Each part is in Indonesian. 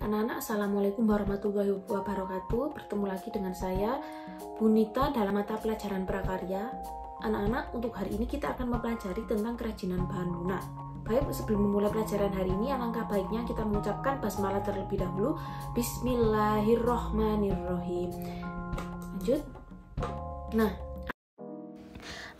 Anak-anak, Assalamualaikum warahmatullahi wabarakatuh. Bertemu lagi dengan saya, Bunita, dalam mata pelajaran prakarya. Anak-anak, untuk hari ini kita akan mempelajari tentang kerajinan bahan lunak. Baik, sebelum memulai pelajaran hari ini, alangkah baiknya kita mengucapkan basmalah terlebih dahulu. Bismillahirrohmanirrohim. Lanjut. Nah,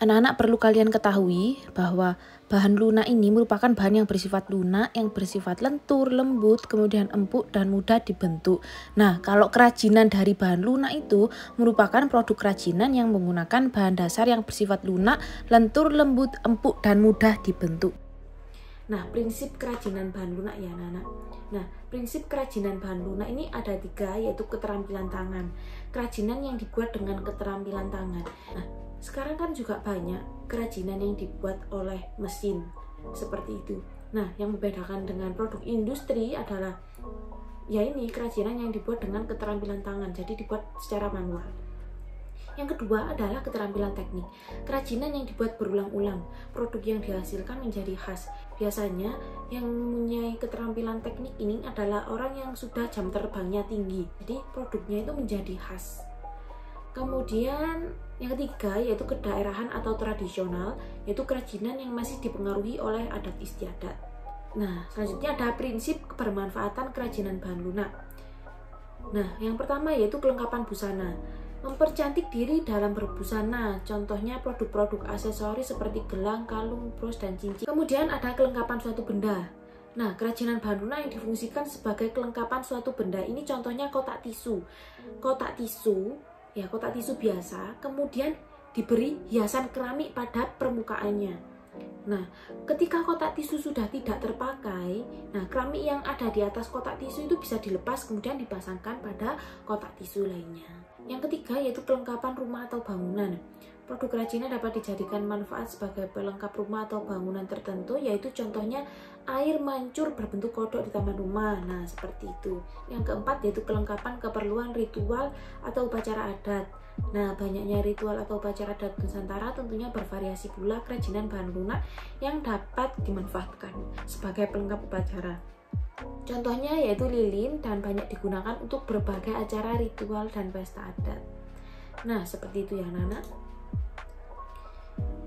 anak-anak perlu kalian ketahui bahwa bahan lunak ini merupakan bahan yang bersifat lunak, yang bersifat lentur, lembut, kemudian empuk dan mudah dibentuk. Nah, kalau kerajinan dari bahan lunak itu merupakan produk kerajinan yang menggunakan bahan dasar yang bersifat lunak, lentur, lembut, empuk dan mudah dibentuk. Nah, prinsip kerajinan bahan lunak ya anak-anak. Nah, prinsip kerajinan bahan lunak ini ada 3, yaitu keterampilan tangan. Kerajinan yang dibuat dengan keterampilan tangan. Nah, sekarang kan juga banyak kerajinan yang dibuat oleh mesin seperti itu. Nah, yang membedakan dengan produk industri adalah ya ini kerajinan yang dibuat dengan keterampilan tangan, jadi dibuat secara manual. Yang kedua adalah keterampilan teknik. Kerajinan yang dibuat berulang-ulang, produk yang dihasilkan menjadi khas. Biasanya yang mempunyai keterampilan teknik ini adalah orang yang sudah jam terbangnya tinggi, jadi produknya itu menjadi khas. Kemudian yang ketiga yaitu kedaerahan atau tradisional, yaitu kerajinan yang masih dipengaruhi oleh adat istiadat. Nah, selanjutnya ada prinsip kebermanfaatan kerajinan bahan lunak. Nah, yang pertama yaitu kelengkapan busana. Mempercantik diri dalam berbusana, contohnya produk-produk aksesoris seperti gelang, kalung, bros, dan cincin. Kemudian ada kelengkapan suatu benda. Nah, kerajinan bahan lunak yang difungsikan sebagai kelengkapan suatu benda ini contohnya kotak tisu. Kotak tisu biasa, kemudian diberi hiasan keramik pada permukaannya. Nah, ketika kotak tisu sudah tidak terpakai, nah keramik yang ada di atas kotak tisu itu bisa dilepas kemudian dipasangkan pada kotak tisu lainnya. Yang ketiga yaitu kelengkapan rumah atau bangunan. Produk kerajinan dapat dijadikan manfaat sebagai pelengkap rumah atau bangunan tertentu, yaitu contohnya air mancur berbentuk kodok di taman rumah. Nah, seperti itu. Yang keempat yaitu kelengkapan keperluan ritual atau upacara adat. Nah, banyaknya ritual atau upacara adat Nusantara tentunya bervariasi pula kerajinan bahan lunak yang dapat dimanfaatkan sebagai pelengkap upacara. Contohnya yaitu lilin dan banyak digunakan untuk berbagai acara ritual dan pesta adat. Nah, seperti itu ya anak-anak.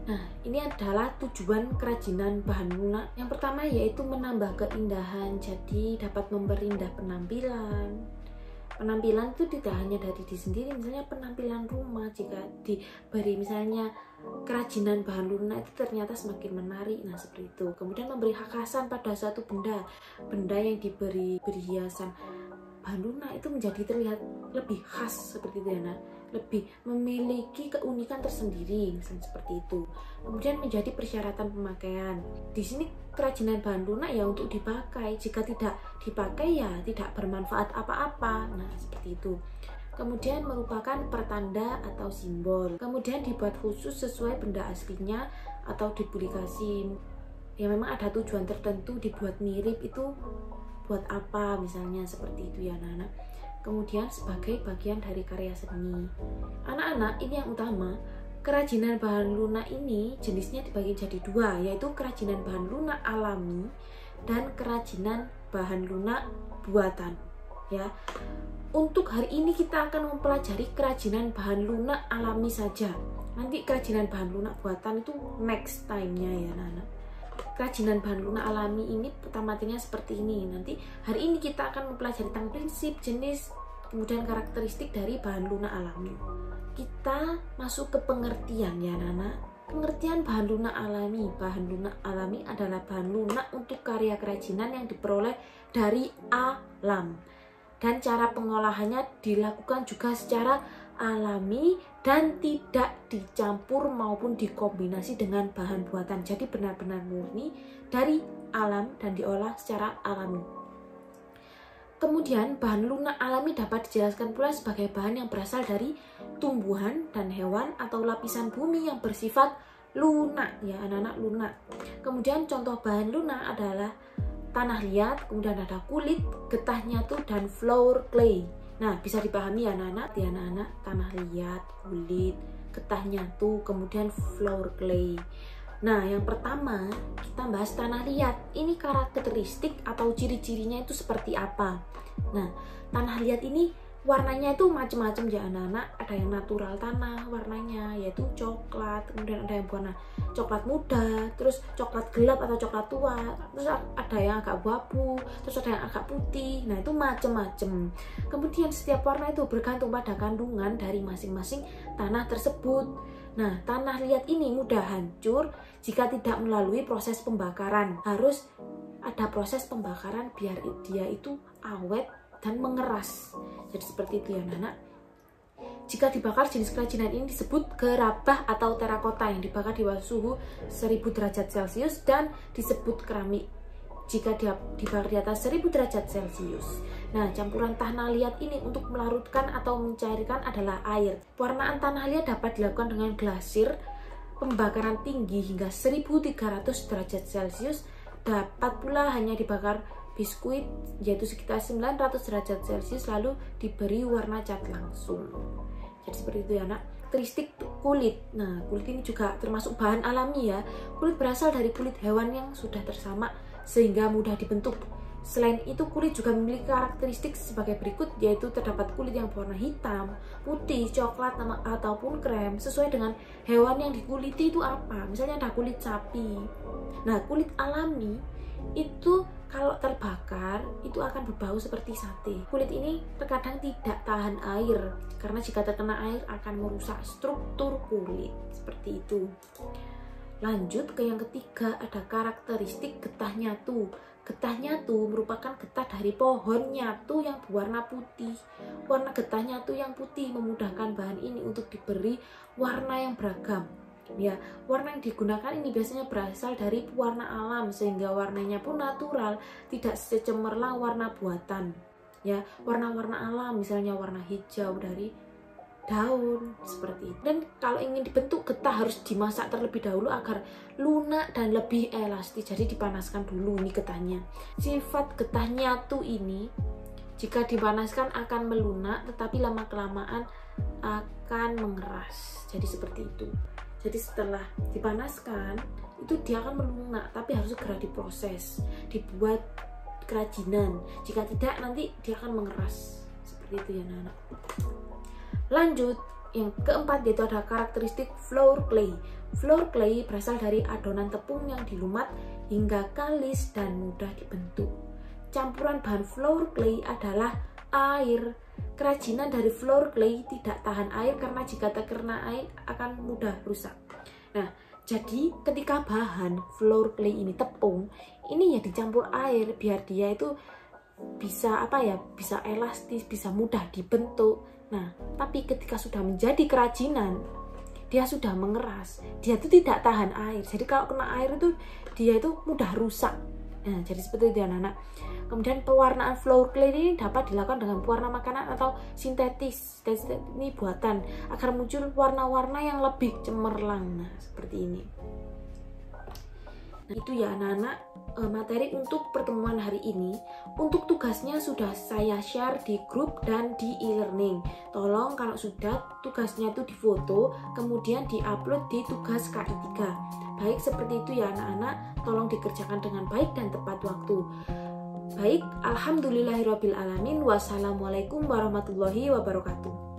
Nah, ini adalah tujuan kerajinan bahan lunak. Yang pertama yaitu menambah keindahan, jadi dapat memperindah penampilan. Penampilan itu tidak hanya dari diri sendiri, misalnya penampilan rumah jika diberi misalnya kerajinan bahan lunak itu ternyata semakin menarik. Nah, seperti itu. Kemudian memberi kekhasan pada suatu benda yang diberi hiasan bahan lunak itu menjadi terlihat lebih khas seperti itu ya nak, lebih memiliki keunikan tersendiri misalnya seperti itu. Kemudian menjadi persyaratan pemakaian. Di sini kerajinan bahan lunak ya untuk dipakai, jika tidak dipakai ya tidak bermanfaat apa-apa. Nah, seperti itu. Kemudian merupakan pertanda atau simbol. Kemudian dibuat khusus sesuai benda aslinya atau dipublikasi. Ya memang ada tujuan tertentu dibuat mirip itu buat apa misalnya seperti itu ya anak-anak. Kemudian sebagai bagian dari karya seni. Anak-anak, ini yang utama, kerajinan bahan lunak ini jenisnya dibagi jadi 2, yaitu kerajinan bahan lunak alami dan kerajinan bahan lunak buatan ya. Untuk hari ini kita akan mempelajari kerajinan bahan lunak alami saja. Nanti kerajinan bahan lunak buatan itu next time-nya ya anak-anak. Kerajinan bahan lunak alami ini matematikanya seperti ini. Nanti hari ini kita akan mempelajari tentang prinsip, jenis, kemudian karakteristik dari bahan lunak alami. Kita masuk ke pengertian ya anak-anak. Pengertian bahan lunak alami. Bahan lunak alami adalah bahan lunak untuk karya kerajinan yang diperoleh dari alam, dan cara pengolahannya dilakukan juga secara alami dan tidak dicampur maupun dikombinasi dengan bahan buatan. Jadi benar-benar murni dari alam dan diolah secara alami. Kemudian bahan lunak alami dapat dijelaskan pula sebagai bahan yang berasal dari tumbuhan dan hewan atau lapisan bumi yang bersifat lunak ya anak-anak, lunak. Kemudian contoh bahan lunak adalah tanah liat, kemudian ada kulit, getah nyatu, dan flour clay. Nah, bisa dipahami ya anak-anak, tanah liat, kulit, getah nyatu, kemudian flour clay. Nah, yang pertama kita bahas tanah liat. Ini karakteristik atau ciri-cirinya itu seperti apa. Nah, tanah liat ini warnanya itu macam-macam ya anak-anak. Ada yang natural tanah warnanya yaitu coklat, kemudian ada yang warna coklat muda, terus coklat gelap atau coklat tua, terus ada yang agak abu-abu, terus ada yang agak putih. Nah, itu macam-macam. Kemudian setiap warna itu bergantung pada kandungan dari masing-masing tanah tersebut. Nah, tanah liat ini mudah hancur jika tidak melalui proses pembakaran. Harus ada proses pembakaran biar dia itu awet dan mengeras. Jadi seperti itu ya anak-anak. Jika dibakar, jenis kerajinan ini disebut gerabah atau terakota yang dibakar di bawah suhu 1000 derajat Celcius dan disebut keramik jika dia dibakar di atas 1000 derajat Celcius. Nah, campuran tanah liat ini untuk melarutkan atau mencairkan adalah air. Pewarnaan tanah liat dapat dilakukan dengan glasir, pembakaran tinggi hingga 1300 derajat Celcius. Dapat pula hanya dibakar biskuit yaitu sekitar 900 derajat Celcius lalu diberi warna cat langsung. Jadi seperti itu ya anak. Karakteristik kulit. Nah, kulit ini juga termasuk bahan alami ya. Kulit berasal dari kulit hewan yang sudah tersamak sehingga mudah dibentuk. Selain itu, kulit juga memiliki karakteristik sebagai berikut, yaitu terdapat kulit yang berwarna hitam, putih, coklat, ataupun krem sesuai dengan hewan yang dikuliti itu apa. Misalnya ada kulit sapi. Nah, kulit alami itu kalau terbakar itu akan berbau seperti sate. Kulit ini terkadang tidak tahan air karena jika terkena air akan merusak struktur kulit. Seperti itu. Lanjut ke yang ketiga, ada karakteristik getah nyatu. Getah nyatu merupakan getah dari pohon nyatu yang berwarna putih. Warna getah nyatu yang putih memudahkan bahan ini untuk diberi warna yang beragam. Ya, warna yang digunakan ini biasanya berasal dari pewarna alam sehingga warnanya pun natural, tidak secemerlang warna buatan. Ya, warna-warna alam misalnya warna hijau dari daun seperti itu. Dan kalau ingin dibentuk getah harus dimasak terlebih dahulu agar lunak dan lebih elastis. Jadi dipanaskan dulu ini getahnya. Sifat getah nyatu ini jika dipanaskan akan melunak tetapi lama-kelamaan akan mengeras. Jadi seperti itu. Jadi setelah dipanaskan itu dia akan melunak tapi harus segera diproses, dibuat kerajinan. Jika tidak nanti dia akan mengeras. Seperti itu ya anak-anak. Lanjut, yang keempat yaitu ada karakteristik flour clay. Flour clay berasal dari adonan tepung yang dilumat hingga kalis dan mudah dibentuk. Campuran bahan flour clay adalah air. Kerajinan dari flour clay tidak tahan air karena jika terkena air akan mudah rusak. Nah, jadi ketika bahan flour clay ini tepung, ini ya dicampur air biar dia itu bisa bisa elastis, bisa mudah dibentuk. Nah, tapi ketika sudah menjadi kerajinan, dia sudah mengeras, dia itu tidak tahan air. Jadi kalau kena air itu dia itu mudah rusak. Nah, jadi seperti itu anak-anak. Kemudian pewarnaan flour clay ini dapat dilakukan dengan pewarna makanan atau sintetis. Ini buatan agar muncul warna-warna yang lebih cemerlang. Nah, seperti ini. Nah, itu ya anak-anak materi untuk pertemuan hari ini. Untuk tugasnya sudah saya share di grup dan di e-learning. Tolong kalau sudah tugasnya itu difoto kemudian diupload di tugas KI 3. Baik seperti itu ya anak-anak, tolong dikerjakan dengan baik dan tepat waktu. Baik, alhamdulillahirabbil alamin. Wassalamualaikum warahmatullahi wabarakatuh.